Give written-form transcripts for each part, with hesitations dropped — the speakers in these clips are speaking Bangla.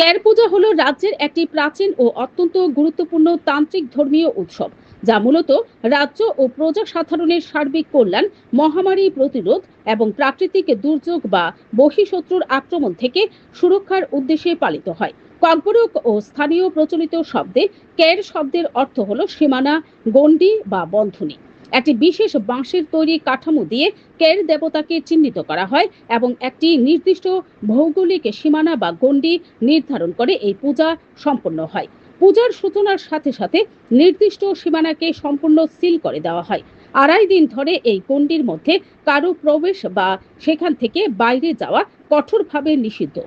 ক্যার পূজা হলো রাজ্যের একটি প্রাচীন ও অত্যন্ত গুরুত্বপূর্ণ তান্ত্রিক ধর্মীয় উৎসব, যা মূলত রাজ্য ও প্রজা সাধারণের সার্বিক কল্যাণ, মহামারী প্রতিরোধ এবং প্রাকৃতিক দুর্যোগ বা বহিঃশত্রুর আক্রমণ থেকে সুরক্ষার উদ্দেশ্যে পালিত হয়। ককবরক ও স্থানীয় প্রচলিত শব্দে ক্যার শব্দের অর্থ হলো সীমানা, গণ্ডি বা বন্ধনী। একটি বিশেষ বাঁশের তৈরি কাঠামো দিয়ে ক্যার দেবতাকে চিহ্নিত করা হয় এবং একটি নির্দিষ্ট ভৌগোলিক সীমানা বা গণ্ডি নির্ধারণ করে এই পূজা সম্পন্ন হয়। পূজার সূচনার সাথে সাথে নির্দিষ্ট সীমানাকে সম্পূর্ণ সিল করে দেওয়া হয়। 2.5 দিন ধরে এই গণ্ডির মধ্যে কারো প্রবেশ বা সেখান থেকে বাইরে যাওয়া কঠোরভাবে নিষিদ্ধ।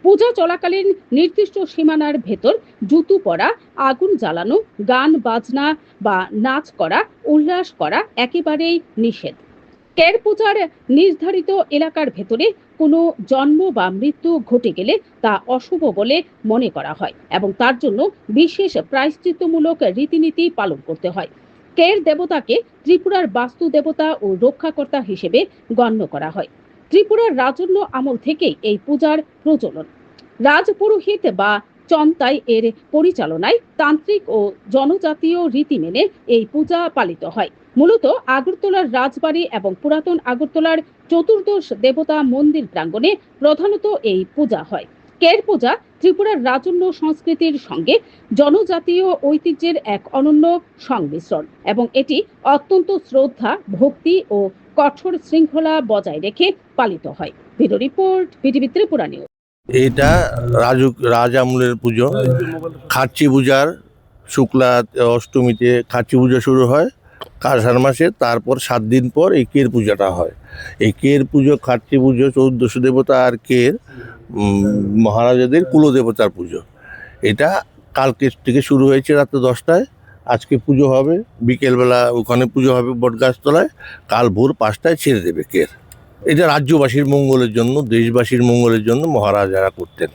পূজা চলাকালীন নির্দিষ্ট সীমানার ভেতর জুতো পরা, আগুন জ্বালানো, গান বাজনা বা নাচ করা, উল্লাস করা একেবারেই নিষেধ। ক্যার পূজার নির্ধারিত এলাকার ভেতরে কোনো জন্ম বা মৃত্যু ঘটে গেলে তা অশুভ বলে মনে করা হয় এবং তার জন্য বিশেষ প্রায়শ্চিত্তমূলক রীতিনীতি পালন করতে হয়। ক্যার দেবতাকে ত্রিপুরার বাস্তু দেবতা ও রক্ষাকর্তা হিসেবে গণ্য করা হয়। ত্রিপুরার রাজন্য আমল থেকেই এই পূজার প্রচলন। রাজপুরোহিত বা চন্তাই এর পরিচালনায় তান্ত্রিক ও জনজাতীয় রীতি মেনে এই পূজা পালিত হয়। মূলত আগরতলার রাজবাড়ি এবং পুরাতন আগরতলার চতুর্দশ দেবতা মন্দির প্রাঙ্গণে প্রধানত এই পূজা হয়। ক্যার পূজা ত্রিপুরার রাজন্য সংস্কৃতির সঙ্গে জনজাতীয় ঐতিহ্যের এক অনন্য সংমিশ্রণ এবং এটি অত্যন্ত শ্রদ্ধা, ভক্তি ও কঠোর শৃঙ্খলা বজায় রেখে পালিত হয়। Bureau report, BTV Tripura news. এটা রাজ আমলের পুজো। খার্চি পূজার শুক্লা অষ্টমীতে খার্চি পুজো শুরু হয় আষাঢ় মাসে, তারপর 7 দিন পর এই কের পূজাটা হয়। এই কের পুজো, খার্চি পুজো 14 দেবতা আর কের মহারাজাদের কুলদেবতার পুজো। এটা কালকে থেকে শুরু হয়েছে রাত্রে 10টায়। আজকে পুজো হবে, বিকেলবেলা ওখানে পুজো হবে বটগাছতলায়, কাল ভোর 5টায় ছেড়ে দেবে কের। এটা রাজ্যবাসীর মঙ্গলের জন্য, দেশবাসীর মঙ্গলের জন্য মহারাজারা করতেন।